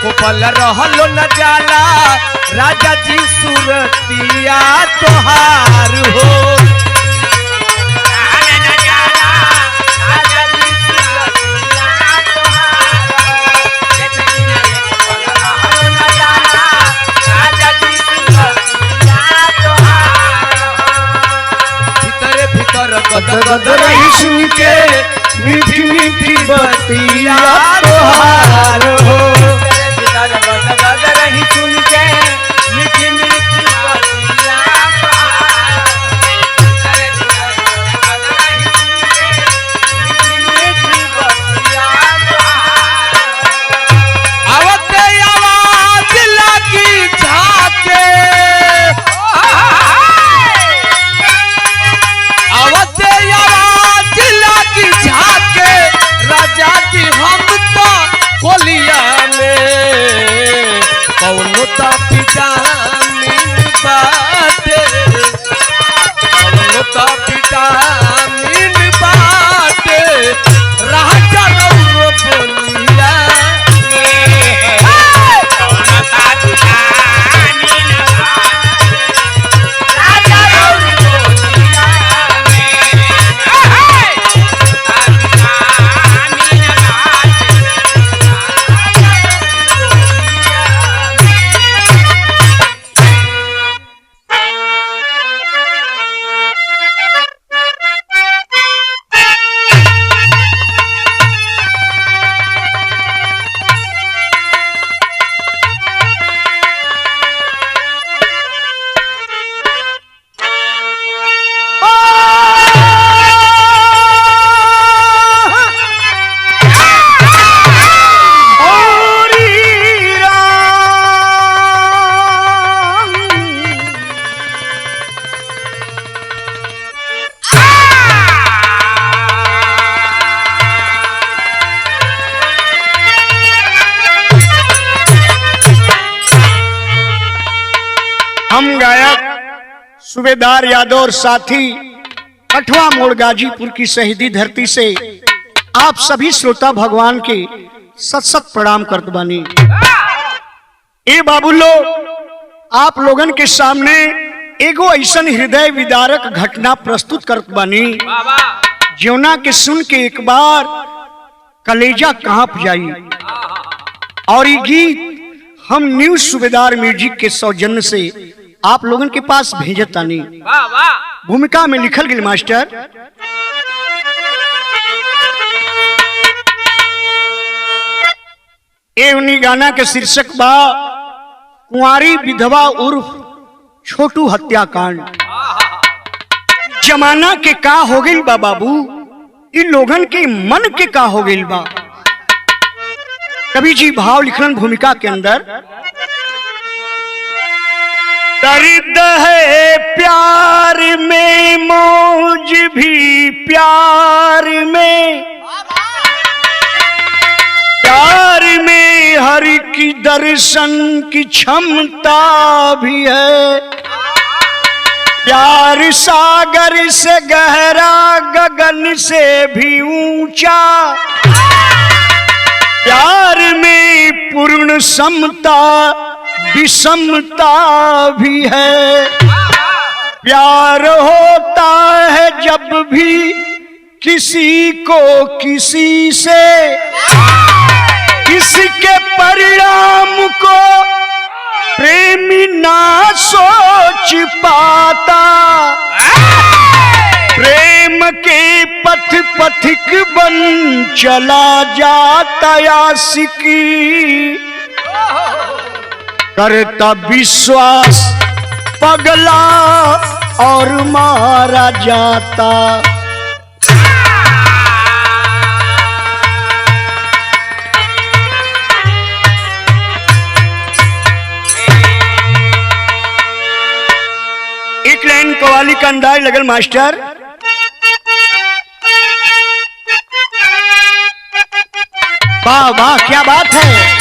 कोपल रहलो न जाला राजा जी सुरतिया तोहार हो रही सुन के मीठी मीठी बतिया तोहार हो रही सुन के मीठी मीठी बतिया आवते आवाज लगी झाके आवते आवाज लगी झाके राजा जी हम तो कोलिया में कौनो ता विटामिन बाटे कौनो ता विटामिन बाटे राजा रउरो बोलिया कौनो ता विटामिन राजा रउरो बोलिया हम गायक सूबेदार यादव और साथी कठवा मोड़ गाजीपुर की शहीदी धरती से आप सभी श्रोता भगवान के सत सत प्रणाम करत बानी। ए बाबू लोग आप लोगन के सामने एगो ऐसन हृदय विदारक घटना प्रस्तुत करत बानी जौना के सुन के एक बार कलेजा कांप जाई। और ये गीत हम न्यूज सूबेदार म्यूजिक के सौजन्य से आप लोगन के पास भेजतानी। भूमिका में लिखल गई मास्टर ए उन्हीं गाना के शीर्षक बा कुंवारी विधवा उर्फ छोटू हत्याकांड। जमाना के का हो गई बा बाबू, इन लोगन के मन के का हो गई बा। कवि जी भाव लिखलन भूमिका के अंदर, दर्द है प्यार में मौज भी प्यार में, प्यार में हरि की दर्शन की क्षमता भी है। प्यार सागर से गहरा गगन से भी ऊंचा, प्यार में पूर्ण समता विषमता भी है। प्यार होता है जब भी किसी को किसी से, इसके परिणाम को प्रेमी ना सोच पाता। प्रेम के पथ पथिक बन चला जाता आशिकी, करता विश्वास पगला और मारा जाता। एक लाइन कवाली का अंदाज लगल मास्टर, वाह वाह क्या बात है।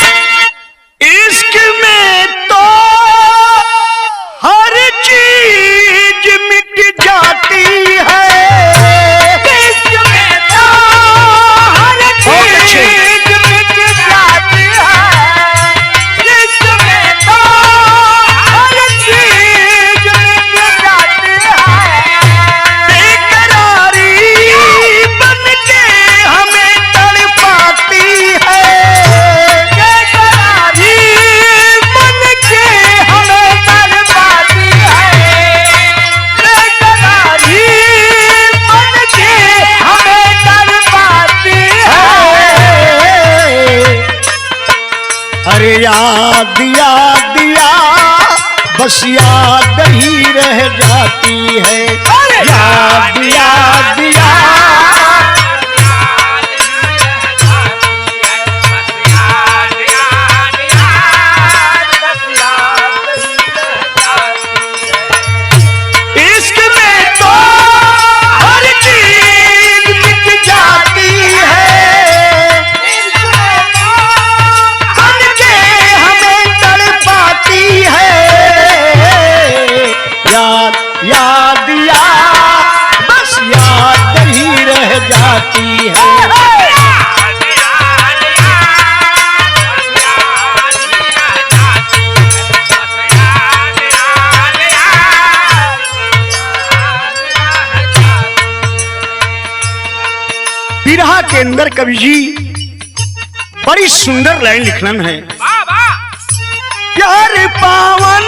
इश्क में तो हर चीज मिट जाती है, इश्क में तो हर चीज मिट जाती है। बस याद ही रह जाती है। याद याद याद इश्क में तो हर चीज मिट जाती है, बन के हमें तड़पाती है। याद याद याद बस याद ही रह जाती है। बिरहा के अंदर कवि जी बड़ी सुंदर लाइन लिखलन है। प्यार पावन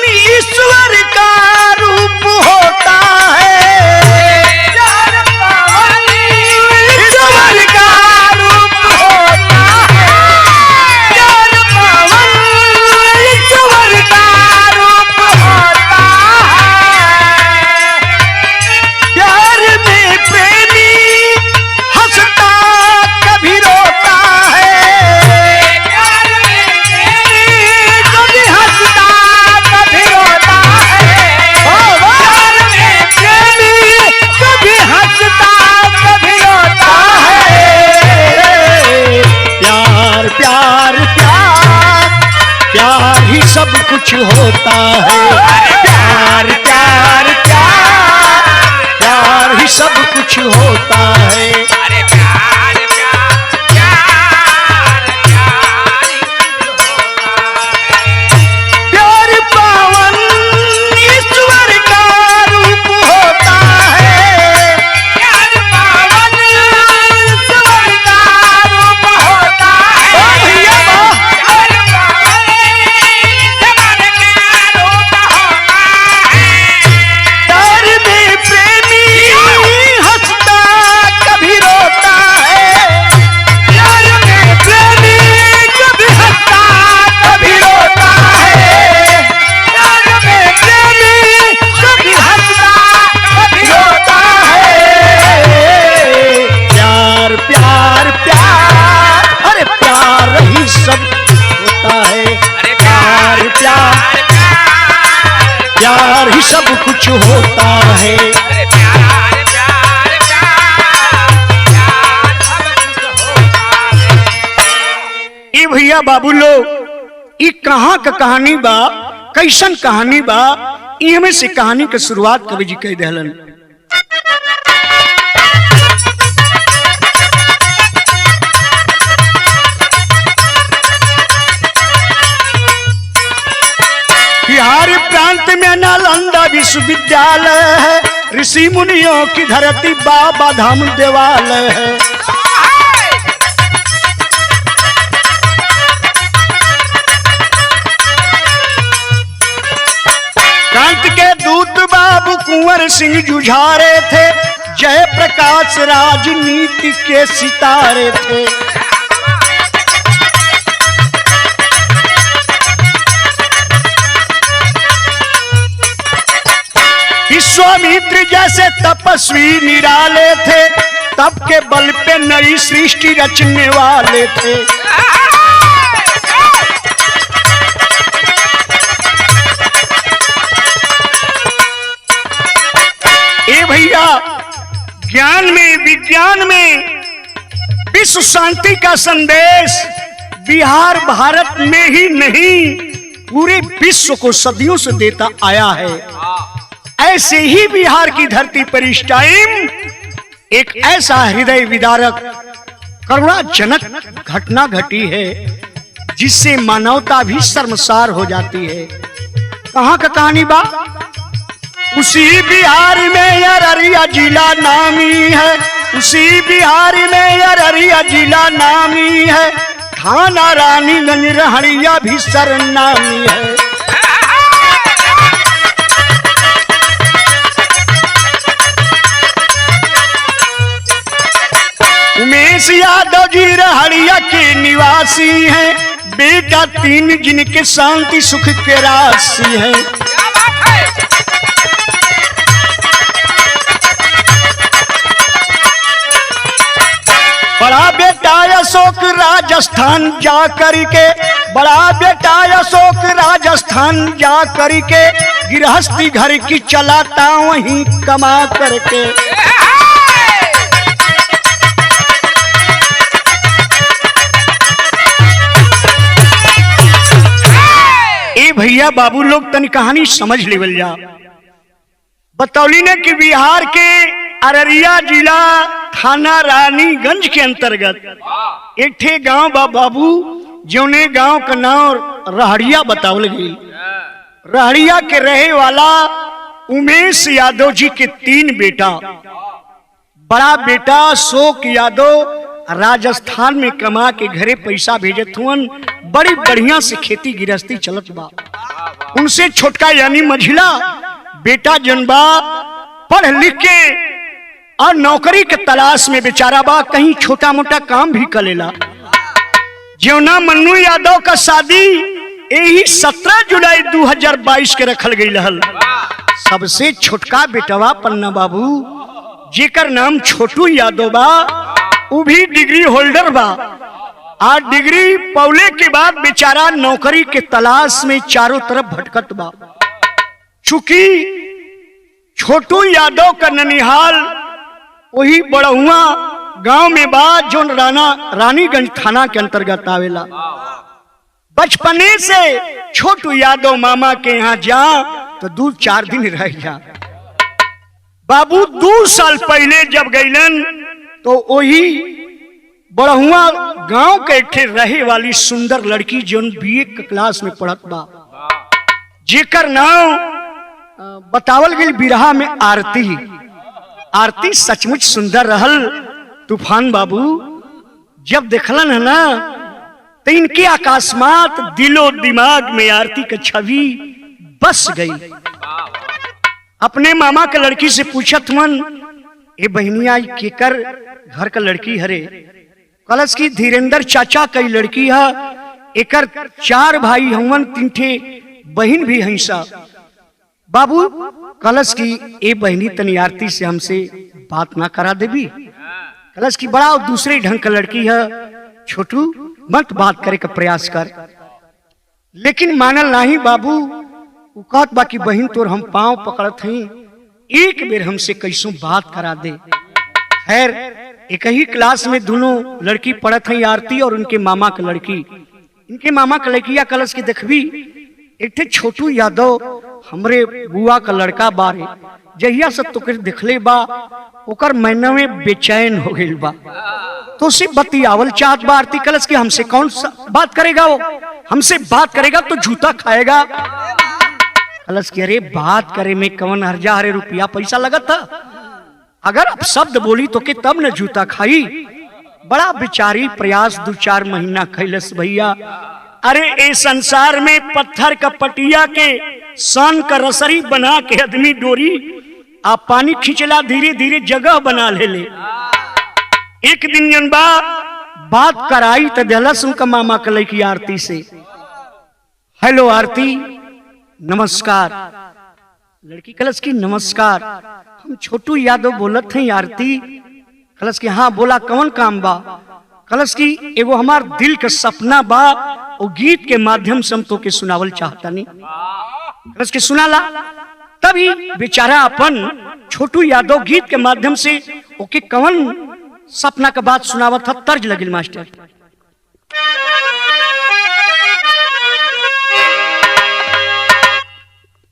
ईश्वर का रूप होता है, प्यार पावन ईश्वर का रूप होता है, प्यार पावन ईश्वर का रूप होता है। प्यार में प्रेमी हंसता कभी रोता है, प्यार में कभी हंसता कभी रोता है। प्यार में प्रेमी कभी हंसता कभी रोता है। प्यार प्यार प्यार प्यार ही सब कुछ होता है। प्यार प्यार प्यार प्यार ही सब कुछ होता है। अरे प्यार प्यार प्यार प्यार प्यार पावन ईश्वर का रूप होता है, प्यार पावन ईश्वर का रूप होता है। भैया प्यार पावन ईश्वर का रूप होता है। प्यार में प्रेमी हंसता कभी रोता है, प्यार में प्रेमी कभी हंसता कभी रोता है, प्यार में प्रेमी कभी हंसता कभी रोता है। प्यार प्यार प्यार अरे प्यार ही सब होता है। अरे प्यार प्यार प्यार ही सब कुछ होता है। अरे प्यार प्यार प्यार प्यार सब कुछ होता है। ई भैया बाबू लोग ई कहाँ का कहानी बा, कैसन कहानी बा, इहमे से कहानी के शुरुआत कवि जी कह दहलन। बिहार प्रांत में नालंदा विश्वविद्यालय है, ऋषि मुनियों की धरती बाबा धाम देवालय है। क्रांति के दूत बाबू कुंवर सिंह जुझारे थे, जय प्रकाश राजनीति के सितारे थे। विश्वामित्र जैसे तपस्वी निराले थे, तप के बल पे नई सृष्टि रचने वाले थे। ए भैया ज्ञान में विज्ञान में विश्व शांति का संदेश बिहार भारत में ही नहीं पूरे विश्व को सदियों से देता आया है। ऐसे ही बिहार की धरती पर इस टाइम एक ऐसा हृदय विदारक करुणाजनक घटना घटी है जिससे मानवता भी शर्मसार हो जाती है। कहाँ का कहानी बा? उसी बिहार में अररिया जिला नामी है, उसी बिहार में अररिया जिला नामी है, थाना रानीगंज रहड़िया भी सरनामी है। उमेश यादव जी रहड़िया के निवासी हैं, बेटा तीन जिनके शांति सुख के राशि है। बड़ा बेटा अशोक राजस्थान जा करके, बड़ा बेटा अशोक राजस्थान जा करके, गृहस्थी घर की चलाता वहीं कमा करके। ए भैया बाबू लोग तनी कहानी समझ लेवल जा। बतौली ने कि बिहार के अररिया जिला थाना रानीगंज के अंतर्गत एक ठे गांव बा बाबू, जौने गांव का नाम रहड़िया बतावल गई। रहड़िया के रहे वाला उमेश यादव जी के तीन बेटा। बड़ा बेटा अशोक यादव राजस्थान में कमा के घरे पैसा भेजत हुन, बड़ी बढ़िया से खेती गृहस्थी चलत बा। उनसे छोटका यानी मझिला बेटा जनबा पढ़ लिख के और नौकरी के तलाश में बेचारा बा, कहीं छोटा मोटा काम भी करेला। जौना मन्नू यादव का शादी यही 17 जुलाई 2022 के रखल गई रहल। सबसे छोटका बेटवा पन्ना बाबू जेकर नाम छोटू यादव बा, वो भी डिग्री होल्डर बा। आज डिग्री पौले के बाद बेचारा नौकरी के तलाश में चारों तरफ भटकत बा। चूंकि छोटू यादव का ननिहाल वही बड़हुआ गांव में बा, जो रानीगंज थाना के अंतर्गत आवेला। बचपने से छोटू यादव मामा के यहाँ जा तो 2-4 दिन रह जा। बाबू 2 साल पहले जब गईलन तो वही बड़हुआ गांव के एक रहे वाली सुंदर लड़की जो BA क्लास में पढ़त बा, जेकर नाम बतावल गई बिरहा में आरती। आरती सचमुच सुंदर रहल। तूफान बाबू जब देखलन है ना तो इनके अकस्मात दिलो दिमाग में आरती का छवि बस गई। अपने मामा के लड़की से पूछत मन, ए बहनिया केकर घर का लड़की हरे? कलश की धीरेन्द्र चाचा कई लड़की है, एकर 4 भाई हवन, 3 ठे बहन भी हंसा। बाबू कलश की ए बहनी तनी आरती से हमसे बात ना करा देवी। कलश की बड़ा दूसरे ढंग का लड़की है, छोटू मत बात करे का प्रयास कर। लेकिन मानल नहीं बाबू, वो कहत बाकी बहन तोर हम पांव पकड़त हई, एक बेर हमसे कैसो बात करा दे। खैर एक ही क्लास में दोनों लड़की पढ़त हई, आरती और उनके मामा का लड़की। इनके मामा का लड़किया कलश की देखबी एक थे छोटू यादव हमरे बुआ का लड़का बारे, जहिया सब तो दिखले बा ओकर महीना में बेचैन हो गई बा, तो उसे बतियावल चाहत बा। आरती कलश की हमसे कौन सा बात करेगा, वो हमसे बात करेगा तो जूता खाएगा। कलश की अरे बात करे में कौन हर्जा, हरे रुपया पैसा लगा था, अगर अब शब्द बोली तो के तब न जूता खाई। बड़ा बेचारी प्रयास 2-4 महीना कैलस भैया। अरे ए संसार में पत्थर का पटिया के सन का रसरी बना के आदमी डोरी आ पानी खींचला, धीरे धीरे जगह बना ले। एक दिन जनबा बात कराई तो दहलस उनका मामा कलई की आरती से, हेलो आरती नमस्कार। लड़की कलश की नमस्कार, हम छोटू यादव बोलत हैं आरती। कलश की हाँ बोला, कौन काम बा? कलश की एगो हमार दिल का सपना बा, वो गीत के माध्यम से हम तो के सुनावल चाहता नहीं। कलश के सुनाला, तभी बेचारा अपन छोटू यादव गीत के माध्यम से ओके कौन सपना का बात सुनावत था। तर्ज लगिल मास्टर,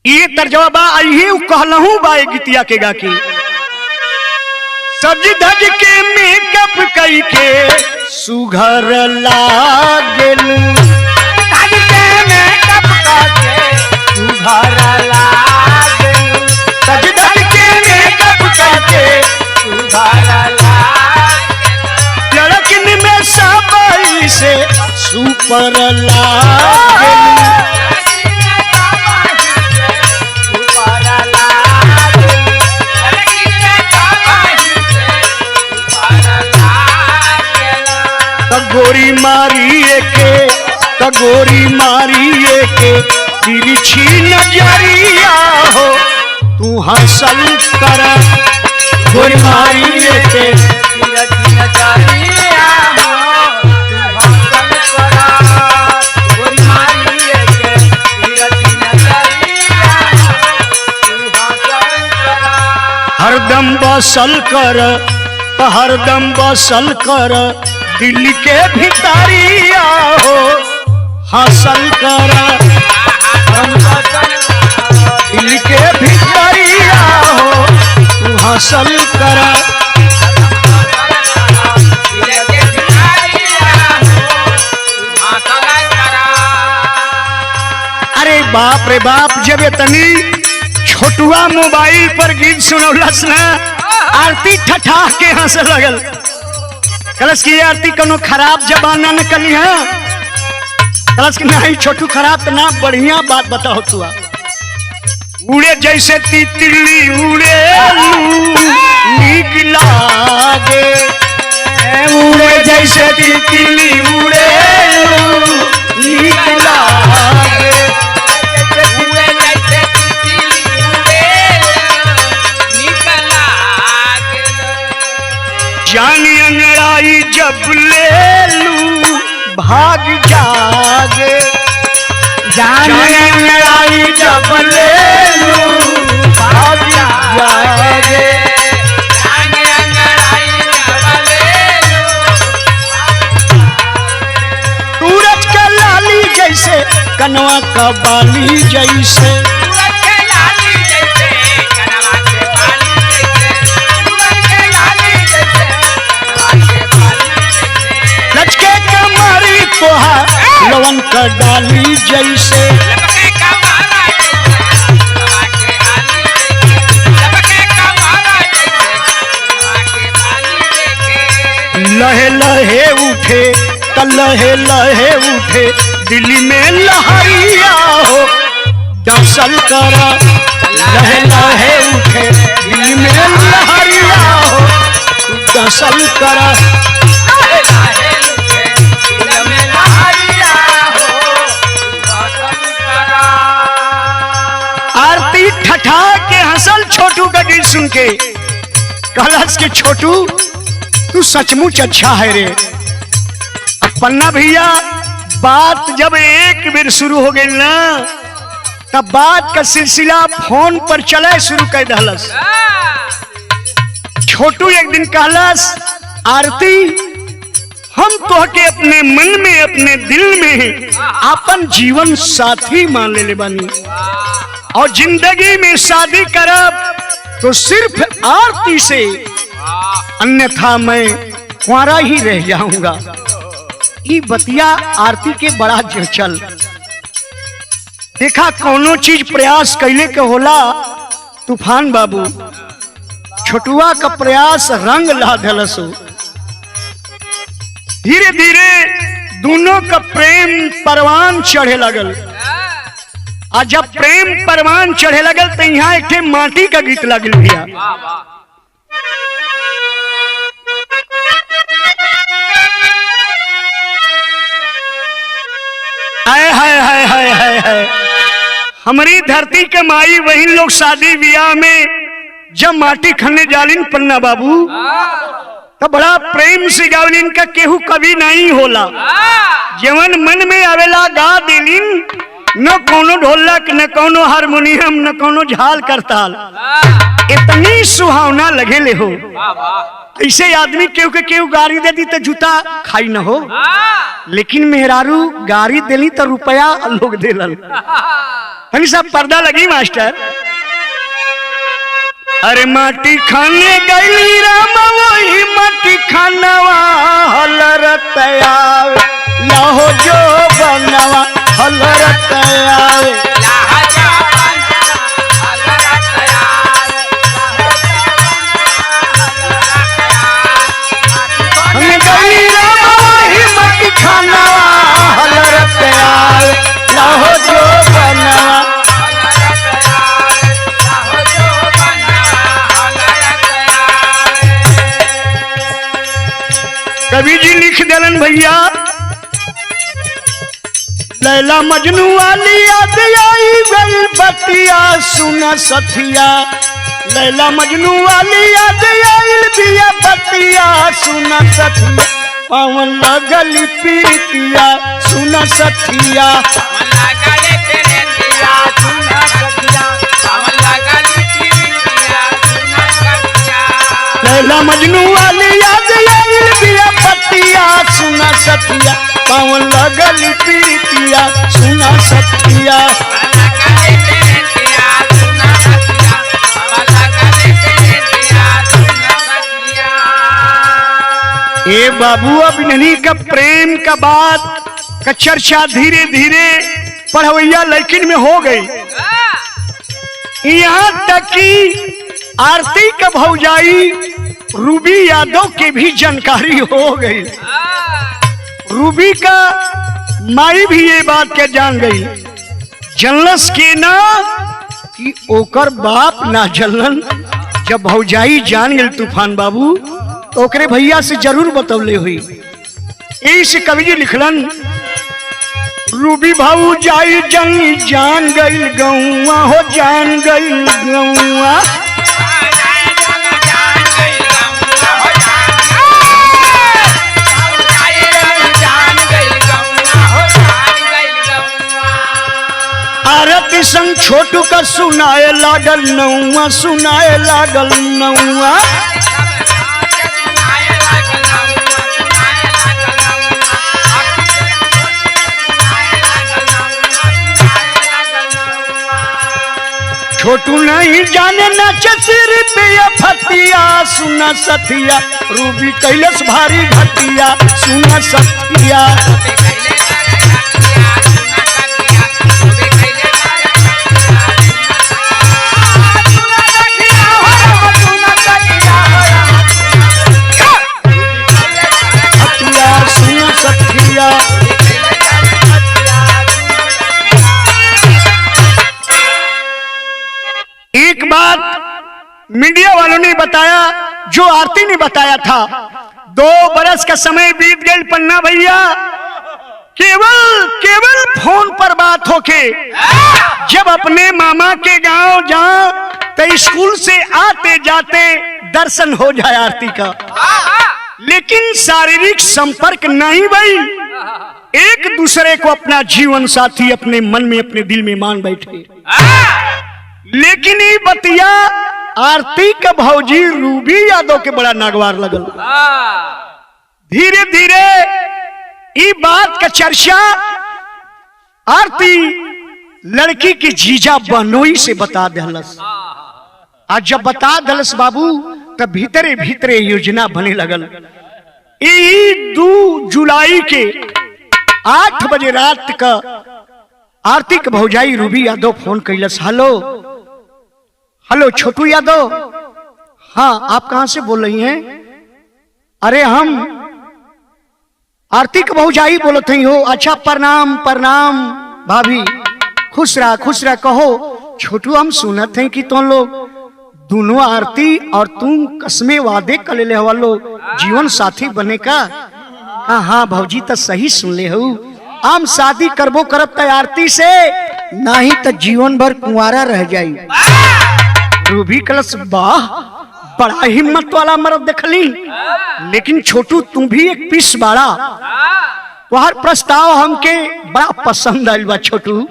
ये तर्जवा बा आइए कहलहू बा गीतिया के गा के। सज धज के मेकअप कई के सुघर लागेल, धज के मेकअप करके सुघर लागेल, सज धज के मेकअप करके सुघर लागेल, लड़किन में सबई से सुपर लागेल। गोरी मारी के गोरी मारिए के तिरछी नजरिया हो तू हंसल कर गोरी मारिए के तिरछी नजरिया हो तू हंसल करा गोरी मारिए के तिरछी नजरिया हो तू हंसल करा हरदम बसल कर हरदम बसल कर दिल के भितरिया हो हंसल कर दिल के भितरिया हो तू हंसल कर अरे बाप रे बाप जब इतनी छोटुआ मोबाइल पर गीत सुनौलस ना आरती ठठा के हंसे लगल कलश की आरती कोनो खराब जबाना न कली है कलश की नहीं छोटू खराब तो ना बढ़िया बात बताओ तू उड़े जैसे तितली उड़े नीक लागे उड़े जैसे तितली उड़े नीक लागे जानी अंगड़ाई जब ले लू भाग जागे जानी अंगड़ाई जब ले लू भाग जागे सूरज का लाली जैसे कनवा का बाली जैसे लवन का डाली जैसे लहे लहे उठे लहे लहे उठे दिल्ली में लहरिया हो दसल कर लहे लहे उठे दिल्ली में लहरिया हो दसल कर आरती ठठा के हंसल छोटू का गीत सुन के कहलास के छोटू तू सचमुच अच्छा है रे। अब पन्ना भैया बात जब एक बेर शुरू हो गई ना तब बात का सिलसिला फोन पर चले शुरू कर दहलस। छोटू एक दिन कहलस आरती हम तो के अपने मन में अपने दिल में अपन जीवन साथी मान ले बानी और जिंदगी में शादी करब तो सिर्फ आरती से अन्यथा मैं कुंवारा ही रह जाऊंगा। ये बतिया आरती के बड़ा चल देखा कोनो चीज प्रयास कैले के होला तूफान बाबू छोटुआ का प्रयास रंग ला धलसो। धीरे धीरे दोनों का प्रेम परवान चढ़े लगल और जब प्रेम परवान चढ़े लगल तो यहाँ एक माटी का गीत लगल भैया। हाय हाय हाय हाय हाय हाय हमारी धरती के माई वही लोग शादी ब्याह में जब माटी खनने जालिन पन्ना बाबू तो बड़ा प्रेम से गावलिन का केहू कभी नहीं होला जवन मन में आवेला गा दिलिन न कोनो ढोलक न कोनो हारमोनियम न कोनो झाल करताल इतनी सुहावना लगे ले हो। ऐसे आदमी केहू के केहू गाड़ी दे दी तो जूता खाई न हो लेकिन मेहरारू गाड़ी देली तो रुपया लोग देलन तनी सब पर्दा लगी मास्टर। अरे माटी खाने गईली राम वही माटी खानवा हलरतया लाहो जो बनवा हलरतया हमें गईली राम वही माटी खानवा हलरतया लाहो जो बनवा। कवि जी लिख दिलन भैया लैला मजनू वाली याद आई गई बतिया सुना सथिया। लैला मजनू वाली याद आई बिया बतिया सुना सथिया। पावन लगल पीतिया सुना सथिया। लैला मजनू वाली याद आई बिया बतिया सुना सथिया। पावन लगल पीतिया सुना सथिया। ए बाबू अभिननी का प्रेम का बात का चर्चा धीरे धीरे पढ़वैया लेकिन में हो गई। यहाँ तक कि आरती का भौजाई रूबी यादव के भी जानकारी हो गई। रूबी का माई भी ये बात के जान गई। जनलस के ना कि ओकर बाप ना जलन। जब भौजाई जान गई तूफान बाबू तो ओकरे भैया से जरूर बतौले हुई। इस कवि जी लिखलन रूबी भाऊ जाई जंग जान गई गौआ हो जान गई गौआ। आरती संग छोटू का सुनाए लागल नौआ सुनाए लागल नौआ। छोटू नहीं जाने नाच सिर पे फतिया सुना सथिया। रूबी कैलस भारी घटिया सुना सथिया। सुना सथिया। एक बात मीडिया वालों ने बताया जो आरती ने बताया था। 2 बरस का समय बीत गए पन्ना भैया। केवल फोन पर बात होके जब अपने मामा के गांव जाओ तो स्कूल से आते जाते दर्शन हो जाए आरती का, लेकिन शारीरिक संपर्क नहीं भाई। एक दूसरे को अपना जीवन साथी अपने मन में अपने दिल में मान बैठे। लेकिन ये बतिया आरती का भौजी रूबी यादव के बड़ा नागवार लगल। धीरे धीरे ये बात का चर्चा आरती लड़की के जीजा बनोई से बता दहलस। आज जब बता दहलस बाबू तब भीतरे भीतरे योजना बने लगल। 2 जुलाई के 8 बजे रात का आरती का भौजाई रूबी यादव फोन कैलस। हेलो छोटू यादव। हाँ आप कहां से बोल रही हैं? अरे हम आरती का भौजाई बोलत हई हो। अच्छा प्रणाम प्रणाम भाभी। खुश रहा कहो। छोटू हम सुनत हैं कि तुम लोग दोनों आरती और तुम कसमे वादे कर ले वालो जीवन साथी बने का। हाँ भौजी तो सही सुन ले हो। हम शादी करबो करब त आरती से, नहीं तो जीवन भर कुंवारा रह जाई। रूबी कलश वाह बड़ा हिम्मत वाला मर्द देखली। लेकिन छोटू तू भी एक पीस बाड़ा। तुम्हार प्रस्ताव हमके बड़ा पसंद आयल बा छोटू।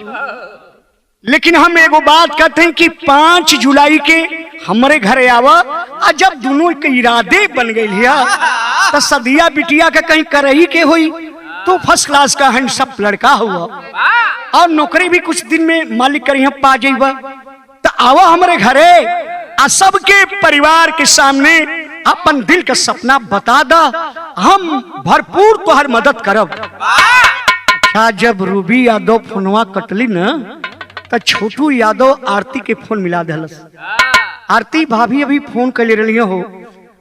लेकिन हम एगो बात कहते हैं कि 5 जुलाई के हमारे घरे आवा। और जब दोनों के इरादे बन गए तो सदिया बिटिया का कहीं करही के हुई तो फर्स्ट क्लास का हैंडसम लड़का हुआ और नौकरी भी कुछ दिन में मालिक कर यहाँ पा जाइबा। तो आवा हमारे घरे आ सबके परिवार के सामने अपन दिल का सपना बता दा। हम भरपूर तुहार मदद करब। अच्छा जब रूबी यादव फोनवा कटली न तो छोटू यादव आरती के फोन मिला दहलस। आरती भाभी अभी फोन कर ले रही हो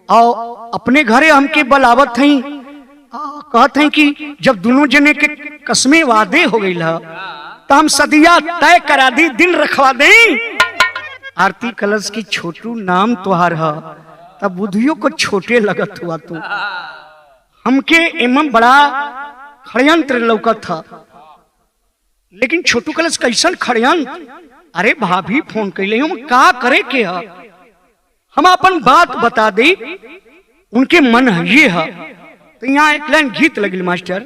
और अपने घरे हमके बुलावत हई। कहत हई कि जब दोनों जने के कसमे वादे हो गई तो हम सदिया तय करा दी, दिन रखवा दें। आरती कलश की छोटू नाम तुहार है तब बुधियों को छोटे लगत हुआ तू। हमके एमं बड़ा षड्यंत्र लौकत था। लेकिन छोटू कलश कैसन खड़ियन, अरे भाभी फोन कैले हम का करे के है, हम अपन बात बता दे, उनके मन है ये है। तो यहाँ एक लाइन गीत लगिल मास्टर,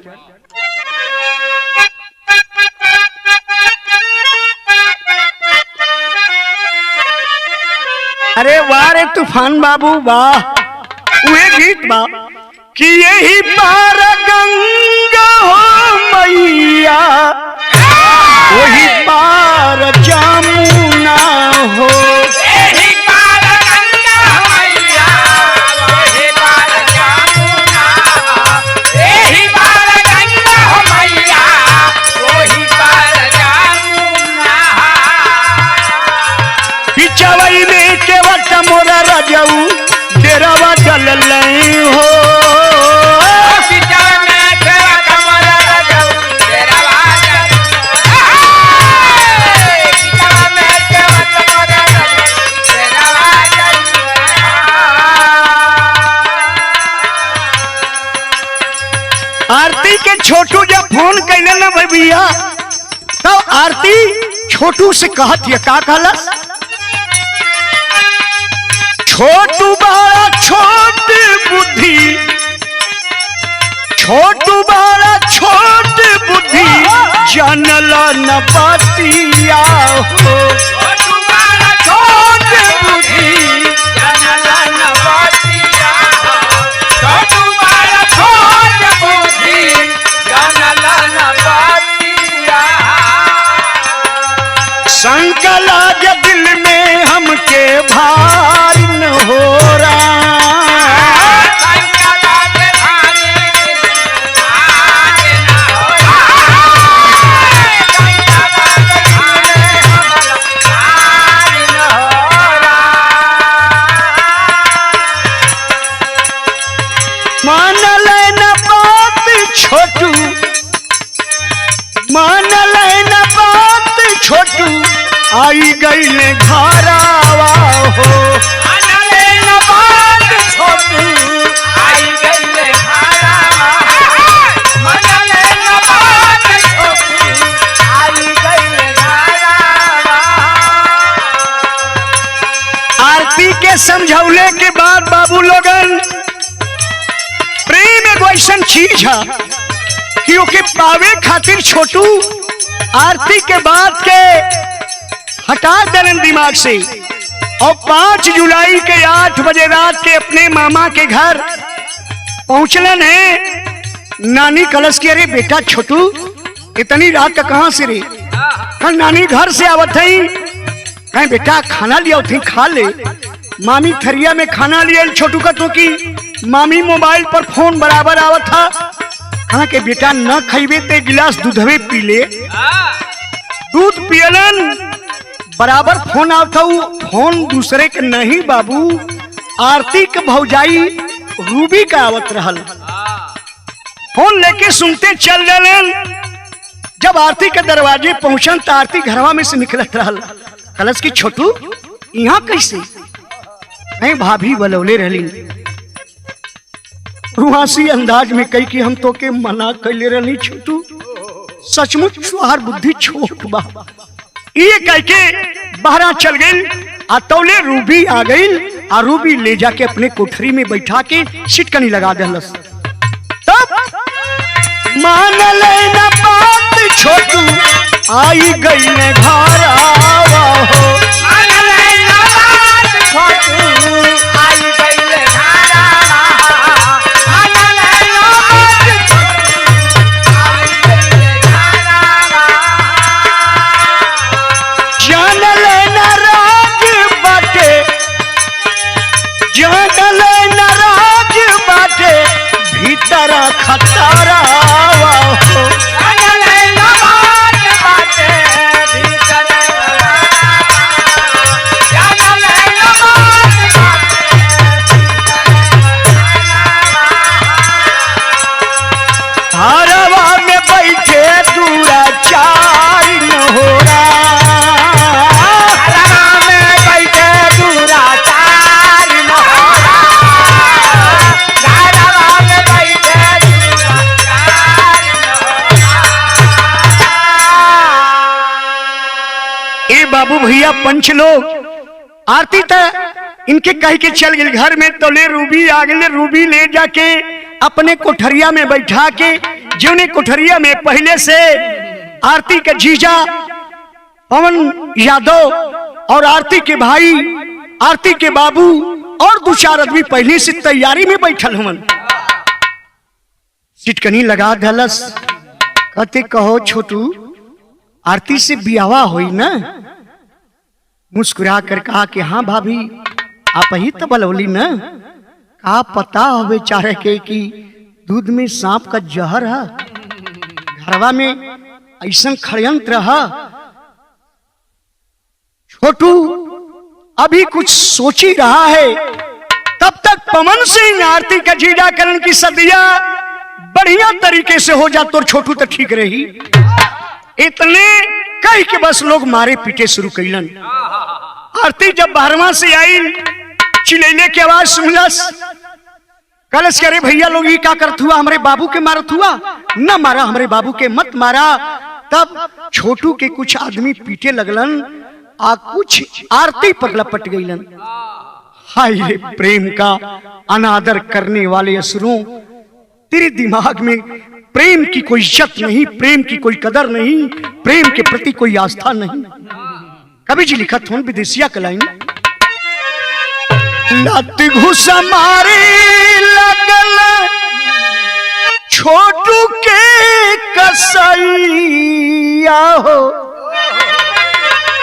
अरे वाह रे तूफान बाबू वाह, वे गीत बा कि यही पार गंगा हो मैया, वही पार जमुना हो, यही पार गंगा मैया, वही पार जमुना, यही पार गंगा मैया, वही पार जमुना। पिछवई में केवट मोरा रजऊ डेरावा जल हो, आरती के छोटू जब फोन कैले ना भैया, तो आरती छोटू से कहत ये का कहलस, छोटू बड़ा छोट बुद्धि, छोटू बड़ा छोट बुद्धि, जानला न बतिया हो, छोटू बड़ा छोट बुद्धि, जानला न बतिया हो, छोटू बड़ा छोट बुद्धि, जानला न बतिया। संकला के दिल में हमके भार न हो रहा, मान लेना बात छोटू, मान लेना बात छोटू, आई गई ने घरावा हो, आरती के समझौले के बाद बाबू लोगन, प्रेम एगो ऐसा चीज है कि ओके पावे खातिर छोटू आरती के बात के हटा देलन दिमाग से, और 5 जुलाई के 8 बजे रात के अपने मामा के घर पहुंचलन है। नानी कलश के, अरे बेटा छोटू इतनी रात का कहां से रे, कल नानी घर से आवत है, कहीं बेटा खाना लिया थी खा ले, मामी थरिया में खाना लिया छोटू का, तो की मामी मोबाइल पर फोन बराबर आवत था, कहा के बेटा न खइबे ते गिलास दूधवे पी ले, दूध पियलन, बराबर फोन आवता, फोन दूसरे के नहीं बाबू, आरती के भौजाई रूबी का आवत रहल, फोन लेके सुनते चल जालन। जब आरती के दरवाजे पहुंचन तो आरती घरवा में से निकलत रहल, कलश की छोटू यहाँ कैसे, नहीं भाभी बलौले रहली, रुहासी अंदाज में कही कि हम तो के मना कैले रहनी छोटू, सचमुच सुहार बुद्धि छोट बा, ये कह के बाहर चल गई, तौले रूबी आ गई, और रूबी ले जाके अपने कोठरी में बैठा के सिटकनी लगा दलस। तब मान लेना बात छोटू, आई गई ने घर आवा हो, खतरा हो, हरवा में बैठे दूरा चार हो रहा, भैया पंच लोग आरती तक इनके कह के चल गए घर में, तो ले रूबी आ गए। रूबी ले जाके अपने कोठरिया में बैठा के, जिन्हें कोठरिया में पहले से आरती के जीजा पवन यादव और आरती के भाई, आरती के बाबू और दो चार आदमी पहले से तैयारी में बैठल हमन। चिटकनी लगा धलस, कहते कहो छोटू आरती से बियावा होई ना। मुस्कुरा कर कहा कि हाँ भाभी आप ही तो बलौली ना। कहा पता हो बेचारे के कि दूध में सांप का जहर है, घरवा में ऐसा षड्यंत्र है। छोटू अभी कुछ सोच ही रहा है, तब तक पवन सिंह आरती का जीजाकरण की सदिया बढ़िया तरीके से हो जा तो छोटू तो ठीक रही। इतने कह के बस लोग मारे पीटे शुरू कैलन। आरती जब 12वां से आई, चिल्लाने की आवाज सुनलस, कलश करे भैया लोग ये क्या करत हुआ, हमारे बाबू के मारत हुआ, न मारा हमारे बाबू के मत मारा। तब छोटू के कुछ आदमी पीटे लगलन, आ कुछ आरती पर लपट गईलन। हाय रे प्रेम का अनादर करने वाले असुरों, तेरे दिमाग में प्रेम की कोई इज्जत नहीं, प्रेम की कोई कदर नहीं, प्रेम के प्रति कोई आस्था नहीं। कवि जी लिखा थोन विदेशिया कलाइन, लत घुस मारे लगल छोटू के कसैया हो,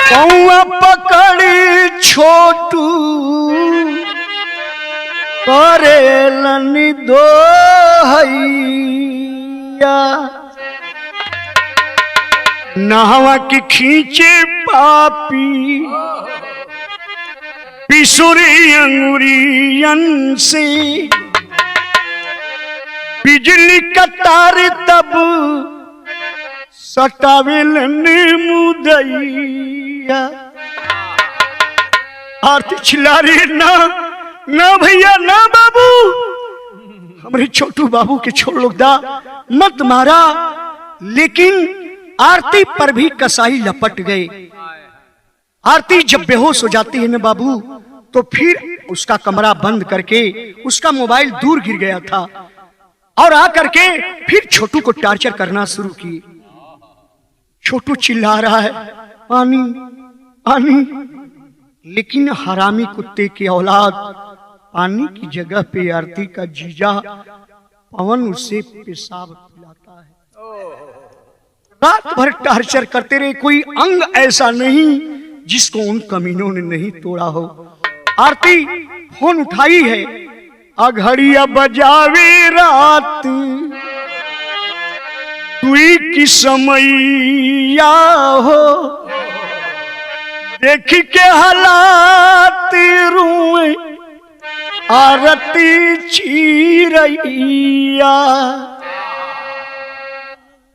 कौआ पकड़ छोटू करेलन दो हैया, नहवा की खींचे पापी पिसुरी अंगुरियन से, बिजली का तार तब सटावेलन मुदैया। आरती चिल्ला रही, ना भैया ना बाबू, हमारे छोटू बाबू के छोड़ लोग दा, मत मारा। लेकिन आरती पर भी कसाई लपट गए। आरती जब बेहोश हो जाती है ना बाबू, तो फिर उसका कमरा बंद करके उसका मोबाइल दूर गिर गया था, और आकर के फिर छोटू को टार्चर करना शुरू किए। छोटू चिल्ला रहा है पानी पानी, लेकिन हरामी कुत्ते की औलाद पानी की जगह पे आरती का जीजा पवन उसे पेशाब पिलाता है। रात भर टार्चर करते रहे, कोई अंग ऐसा नहीं जिसको उन कमीनों ने नहीं तोड़ा हो। आरती फोन उठाई है, अघड़िया बजावे रात तुई की समैया हो, देख के हालात रूए आरती चीरैया।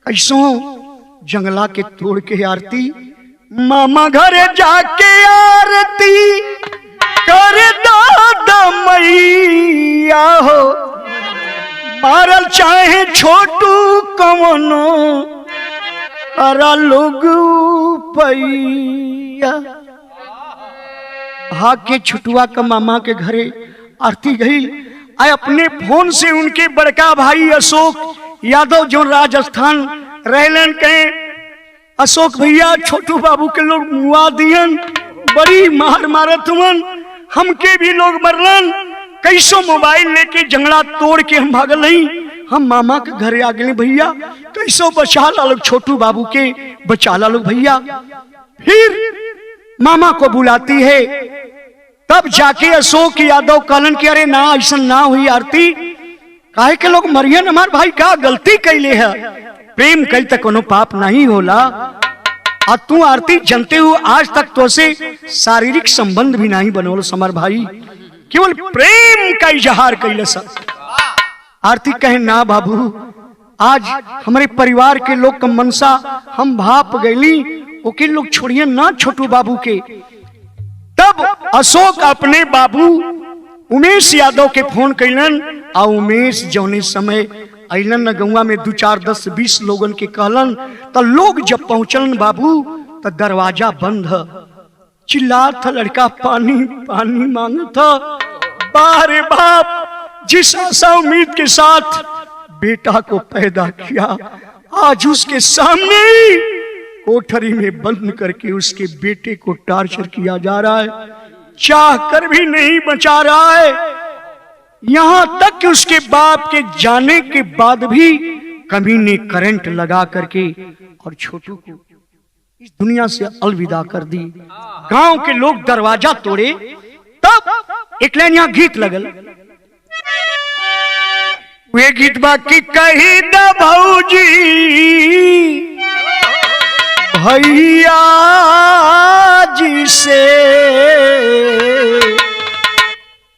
कैसो जंगला के तोड़ के आरती मामा घरे जाके आरती कर दादा मैया हो, मारल चाहे छोटू कवनो करा लोग पैया। भाग के छुटुआ का मामा के घरे आरती गई। आए अपने फोन से उनके बड़का भाई अशोक यादव जो राजस्थान रहलन के, अशोक भैया छोटू बाबू के लोग मुआ दियन, बड़ी मार मारत हुन, हमके भी लोग मरलन। कैसो मोबाइल लेके जंगला तोड़ के हम भागल नहीं, हम मामा के घरे आ गए भैया, कैसो बचा ला लोग छोटू बाबू के, बचा ला लोग भैया। फिर मामा को बुलाती है, तब जाके अशोक यादव कहलन कि अरे ना ऐसा ना हुई आरती, काहे के लोग मरियन, हमार भाई का गलती कैले है, प्रेम कल तक कोनो पाप नहीं होला। और तू आरती जनते हो आज तक तो से शारीरिक संबंध भी नहीं बनोल समर भाई, केवल प्रेम का इजहार कैले सब। आरती कहे ना बाबू, आज हमारे परिवार के लोग का मनसा हम भाप गईली, ओके लोग छोड़िए ना छोटू बाबू के। तब अशोक अपने बाबू उमेश यादव के फोन कैलन, आ उमेश जौने समय अलन गौवा में 2 4 10 20 लोगन के कहलन, तो लोग जब पहुंचलन बाबू तो दरवाजा बंद है। चिल्ला था लड़का, पानी पानी मांगा था। बारे बाप जिस आशा उम्मीद के साथ बेटा को पैदा किया, आज उसके सामने कोठरी में बंद करके उसके बेटे को टार्चर किया जा रहा है, चाह कर भी नहीं बचा रहा है। यहां तक कि उसके बाप के जाने के बाद भी कमीने करंट लगा करके और छोटू को इस दुनिया से अलविदा कर दी। गांव के लोग दरवाजा तोड़े, तब एक लाइन यहां गीत लगल। वे गीत बाकी कही द भौजी भैया जी से,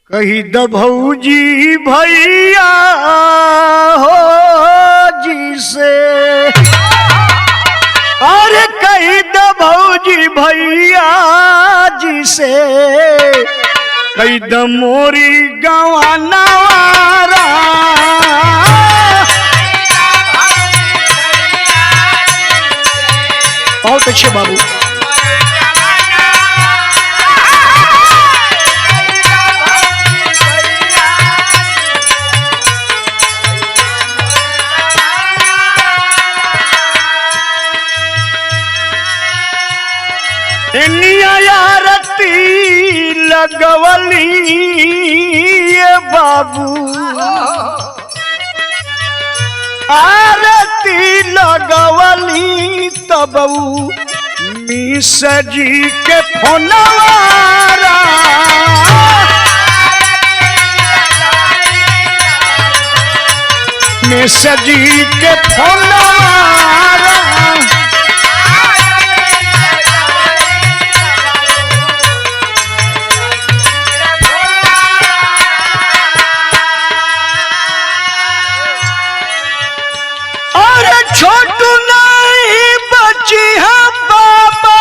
कही द भौजी भैया हो जी से, अरे कही द भौजी भैया जी से, कही द मोरी गवाना वारा। बहुत अच्छे बाबू। आरती लगवली बाबू, आरती लगवली तब मिश्र जी के फोनवारा। मिश्र जी के फोनवारा, छोटू नहीं बची है बाबा,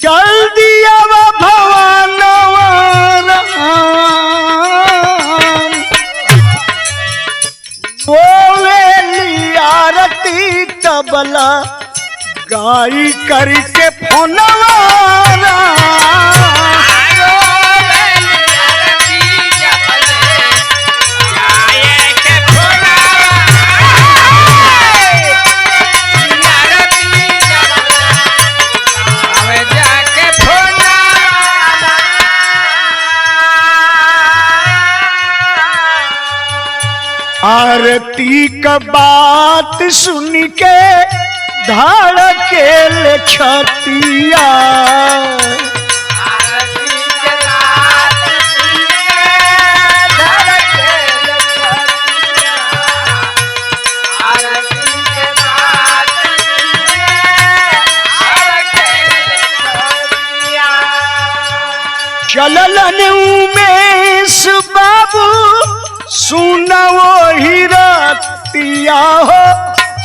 जल्दी अब भवानवा वो वेली आरती तबला गाई करके फोनवारा। आरती का बात सुन के धड़के छतिया, चललन उमेश बाबू सुना वो हीरातिया हो,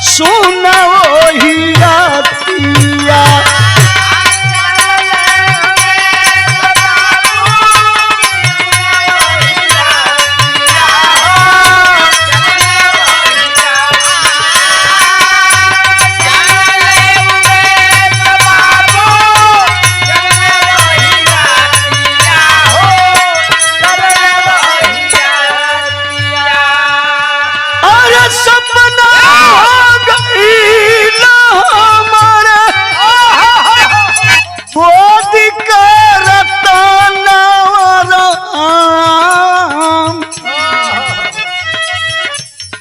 सुना वो हीरातिया।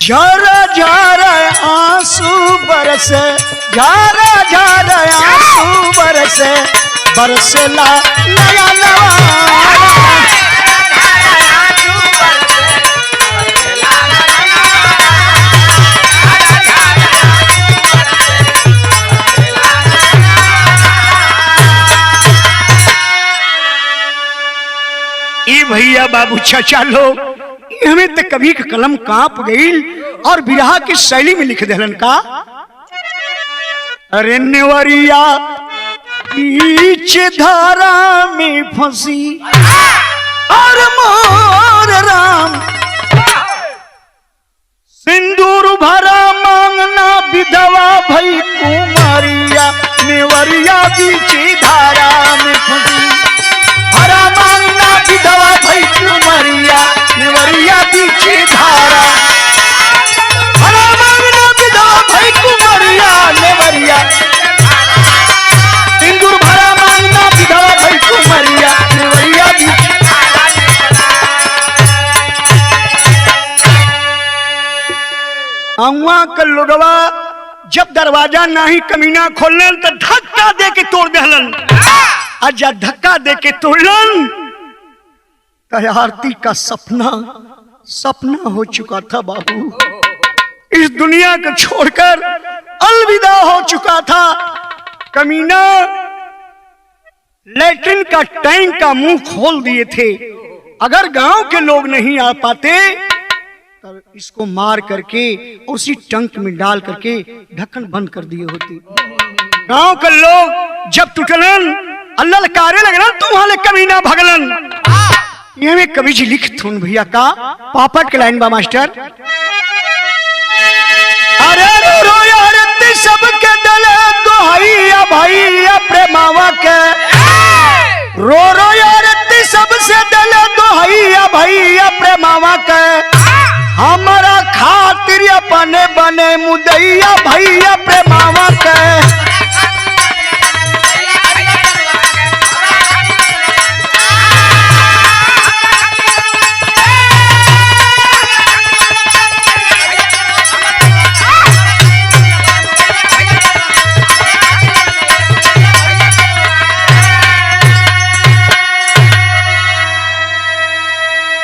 झरा झरा आंसू बरसे, झरा झरा आंसू बरसे, बरसेला नया नवा। ई भैया बाबू चाचा लोग हमें तो कभी का कलम कांप गई और बिरहा की शैली में लिख देलन का। अरे नेवरिया बीच धारा में फंसी और मोर राम, सिंदूर भरा मांगना विधवा भई कुमारिया, नेवरिया बीची धारा में फंसी। भरा मांगना विधवा भई कुंवरिया नेवरिया बीची धारा। भरा मांगना विधवा भई कुंवरिया नेवरिया। सिंदूर भरा मांगना विधवा भई कुंवरिया नेवरिया बीची। अम्मा का लोगवा जब दरवाजा नहीं कमीना खोलन तो धक्का दे के तोड़ दहलन। और जब धक्का दे के तोड़लन तो आरती का सपना हो चुका था बाबू। इस दुनिया को छोड़कर अलविदा हो चुका था। कमीना लेटरिन का टैंक का मुंह खोल दिए थे। अगर गांव के लोग नहीं आ पाते तब इसको मार करके उसी टंक में डाल करके ढक्कन बंद कर दिए होते। गांव के लोग जब टूटलन अल्लाह कारे लगलन तुम्हारे कमीना भगलन। ये में कवि जी लिखत हूं भैया का पापट के लाइन बा मास्टर। अरे रो यार सबके दले दोहैया भैया प्रेमावा के। रो यार सबसे दले दोहैया भैया प्रेमावा के। हमारा खातिर अपने बने मुदैया भैया प्रेमावा के।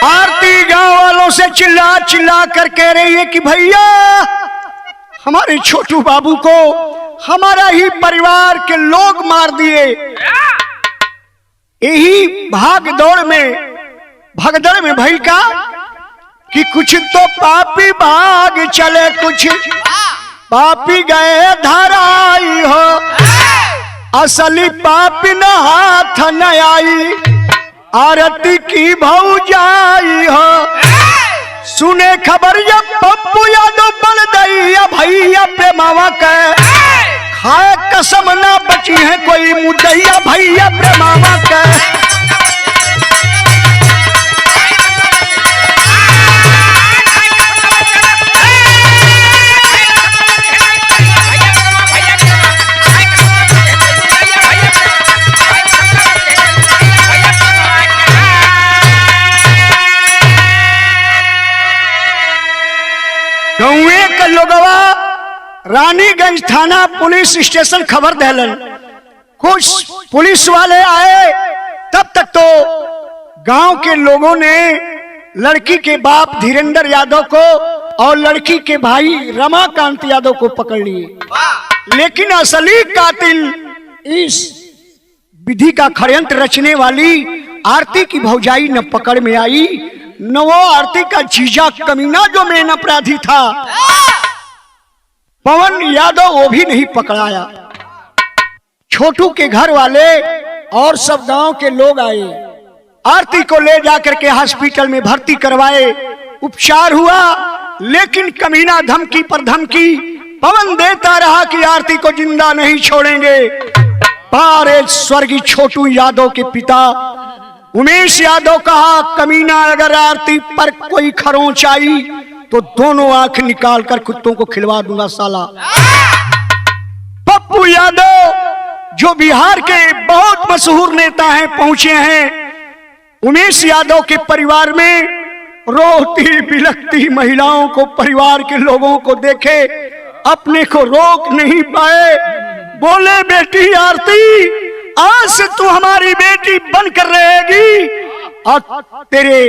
आरती गांव वालों से चिल्ला चिल्ला कर कह रही है कि भैया हमारे छोटू बाबू को हमारा ही परिवार के लोग मार दिए। यही भागदौड़ में भगदड़ में भई का कि कुछ तो पापी भाग चले कुछ पापी गए धराई हो। असली पापी न हाथ न आई आरती की भौजाई हो। सुने खबर या पप्पू यादव बल दैया भैया प्रेमावा के। खाए कसम ना बची है कोई मुदैया भैया प्रेमावा के। गौवे का लोगवा रानीगंज थाना पुलिस स्टेशन खबर दहलन। कुछ पुलिस वाले आए तब तक तो गांव के लोगों ने लड़की के बाप धीरेन्द्र यादव को और लड़की के भाई रमाकांत यादव को पकड़ लिए। लेकिन असली कातिल इस विधि का षड्यंत्र रचने वाली आरती की भौजाई न पकड़ में आई न वो आरती का जीजा कमीना जो मेन अपराधी था पवन यादव वो भी नहीं पकड़ाया। छोटू के घर वाले और सब गांव के लोग आए। आरती को ले जाकर के हॉस्पिटल में भर्ती करवाए। उपचार हुआ लेकिन कमीना धमकी पर धमकी पवन देता रहा कि आरती को जिंदा नहीं छोड़ेंगे। पारे स्वर्गीय छोटू यादव के पिता उमेश यादव कहा कमीना अगर आरती पर कोई खरोंच आई तो दोनों आंख निकाल कर कुत्तों को खिलवा दूंगा साला। पप्पू यादव जो बिहार के बहुत मशहूर नेता हैं पहुंचे हैं। उमेश यादव के परिवार में रोती बिलखती महिलाओं को परिवार के लोगों को देखे अपने को रोक नहीं पाए। बोले बेटी आरती आज से तू हमारी बेटी बनकर रहेगी और तेरे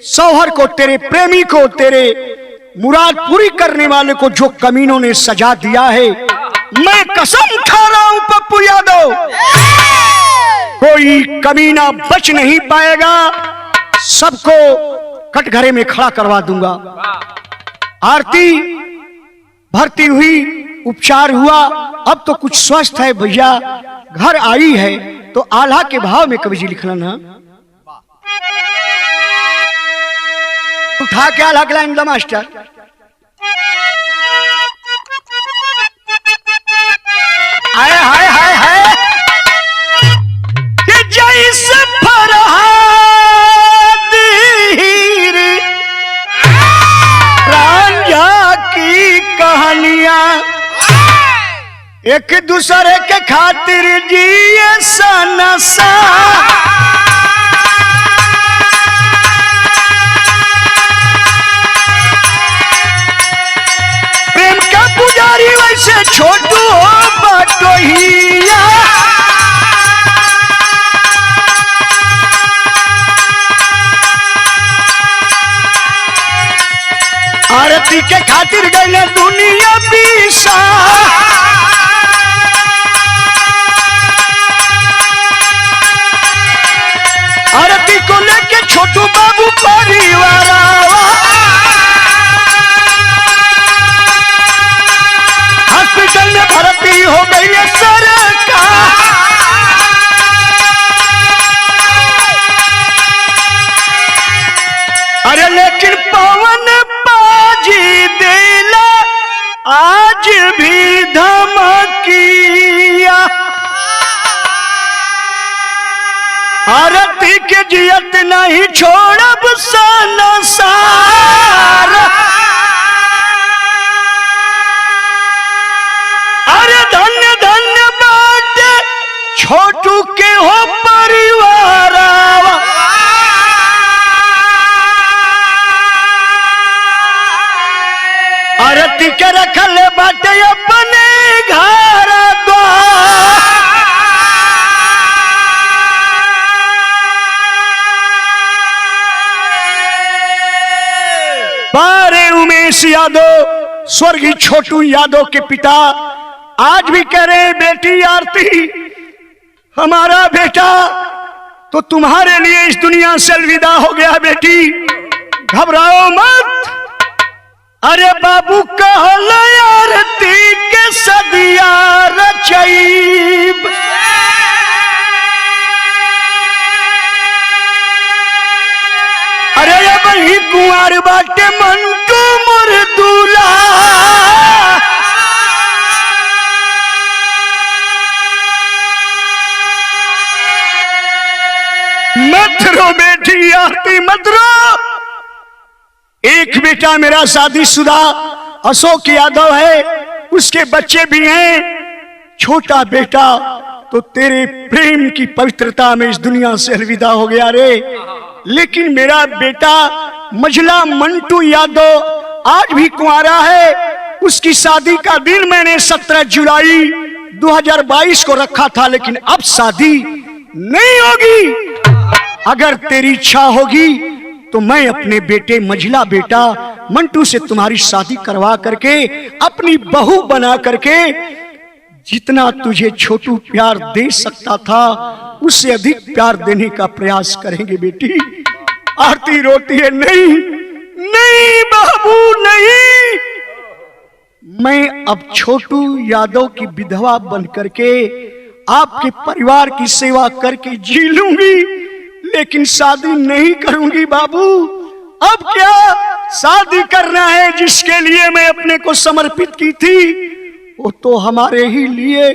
शौहर को तेरे प्रेमी को तेरे मुराद पूरी करने वाले को जो कमीनों ने सजा दिया है मैं कसम खा रहा हूं पप्पू यादव कोई कमीना बच नहीं पाएगा। सबको कटघरे में खड़ा करवा दूंगा। आरती भर्ती हुई उपचार हुआ अब तो कुछ स्वस्थ है भैया घर आई है तो आल्हा के भाव में कवि जी लिखलन है। उठा के आल्हा के लाइन मास्टर। हाय हाय हाय हाय दुनिया एक दूसरे के खातिर जिए सनसा। प्रेम का पुजारी वैसे छोटू हो बटोहिया। आरती के खातिर गए दुनिया पीसा। आरती को लेके छोटू बाबू परिवार हॉस्पिटल में भर्ती हो गई है सरकार। अरे लेकिन पवन बाजी दिला आज भी धमकिया। आरती के जियत नहीं छोड़ब संसार। अरे धन्य धन्य बाटे छोटू के हो परिवार। आरती के रखल बाटे अपने घर द्वार। बारे उमेश यादव स्वर्गीय छोटू यादव के पिता आज भी कह रहे हैं बेटी आरती हमारा बेटा तो तुम्हारे लिए इस दुनिया से अलविदा हो गया बेटी, घबराओ मत। अरे बाबू कहल आरती के सदिया रचैब। अरे अब ही कुंवर बाटे मंटू मुर्दुला। मत रो बेटी आरती मत रो। एक बेटा मेरा शादीशुदा अशोक यादव है, उसके बच्चे भी हैं। छोटा बेटा तो तेरे प्रेम की पवित्रता में इस दुनिया से अलविदा हो गया रे। लेकिन मेरा बेटा मझला मंटू यादव आज भी कुंवारा है। उसकी शादी का दिन मैंने 17 जुलाई 2022 को रखा था, लेकिन अब शादी नहीं होगी। अगर तेरी इच्छा होगी तो मैं अपने बेटे मझला बेटा मंटू से तुम्हारी शादी करवा करके अपनी बहू बना करके जितना तुझे छोटू प्यार दे सकता था उससे अधिक प्यार देने का प्रयास करेंगे बेटी। आरती रोती है, नहीं नहीं बाबू नहीं। मैं अब छोटू यादव की विधवा बन करके आपके परिवार की सेवा करके जी लूंगी, लेकिन शादी नहीं करूंगी बाबू। अब क्या शादी करना है जिसके लिए मैं अपने को समर्पित की थी वो तो हमारे ही लिए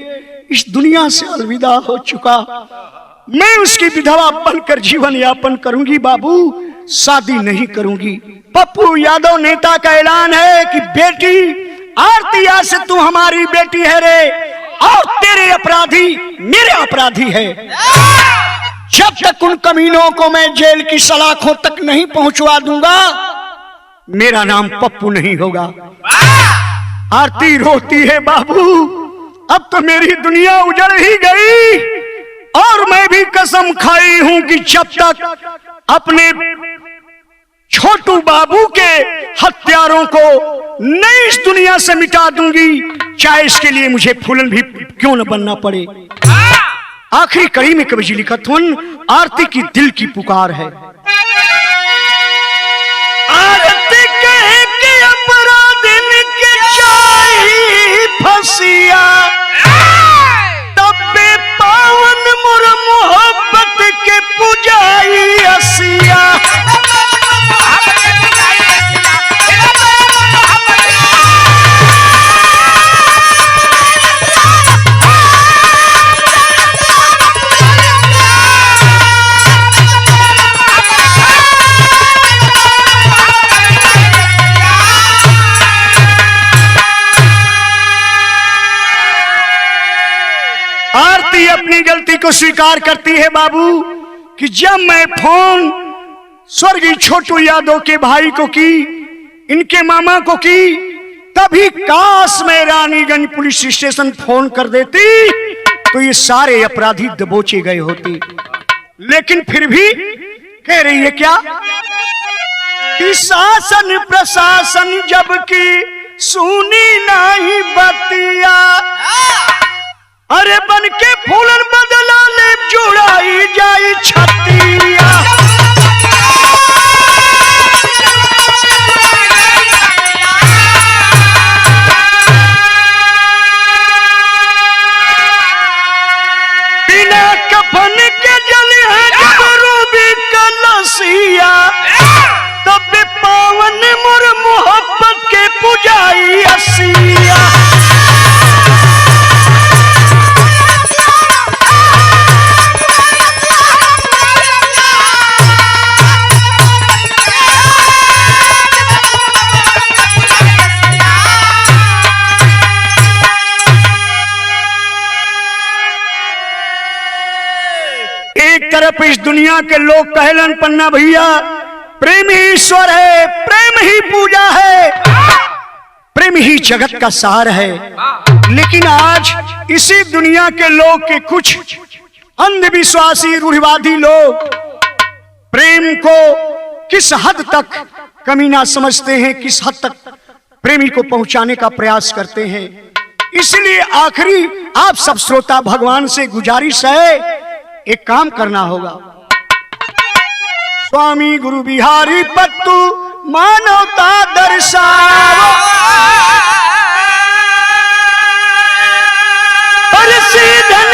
इस दुनिया से अलविदा हो चुका। मैं उसकी विधवा बनकर जीवन यापन करूंगी बाबू, शादी नहीं करूंगी। पप्पू यादव नेता का ऐलान है कि बेटी आरती आज से तू हमारी बेटी है रे, और तेरे अपराधी मेरे अपराधी है। जब तक उन कमीनों को मैं जेल की सलाखों तक नहीं पहुंचवा दूंगा मेरा नाम पप्पू नहीं होगा। आरती रोती है बाबू, अब तो मेरी दुनिया उजड़ ही गई, और मैं भी कसम खाई हूं कि जब तक अपने छोटू बाबू के हत्यारों को नहीं इस दुनिया से मिटा दूंगी, चाहे इसके लिए मुझे फूलन भी क्यों न बनना पड़े। आखिरी कड़ी में कवि जी लिखा थुन आरती की दिल की पुकार है। आरती के अपराधिन के चाही फसिया, तब्बे पावन मुर मोहब्बत के पुजाई असिया। अपनी गलती को स्वीकार करती है बाबू कि जब मैं फोन स्वर्गीय छोटू यादव के भाई को की, इनके मामा को की, तभी काश में रानीगंज पुलिस स्टेशन फोन कर देती तो ये सारे अपराधी दबोचे गए होते। लेकिन फिर भी कह रही है क्या कि शासन प्रशासन जबकि सुनी नहीं बतिया, अरे बन के फूलन बदला ले जुड़ाई जाई छतिया। बिना कफन के जली है जब रूबी कलसिया, तब पावन मोर मोहब्बत के पुजाई असिया। एक तरफ इस दुनिया के लोग कहलन पन्ना भैया प्रेम ही ईश्वर है, प्रेम ही पूजा है, प्रेम ही जगत का सार है। लेकिन आज इसी दुनिया के लोग के कुछ अंधविश्वासी रूढ़िवादी लोग प्रेम को किस हद तक कमीना समझते हैं, किस हद तक प्रेमी को पहुंचाने का प्रयास करते हैं। इसलिए आखिरी आप सब श्रोता भगवान से गुजारिश है, एक काम करना होगा। स्वामी गुरु बिहारी पत्तू मानवता दर्शाओ, पर सीधे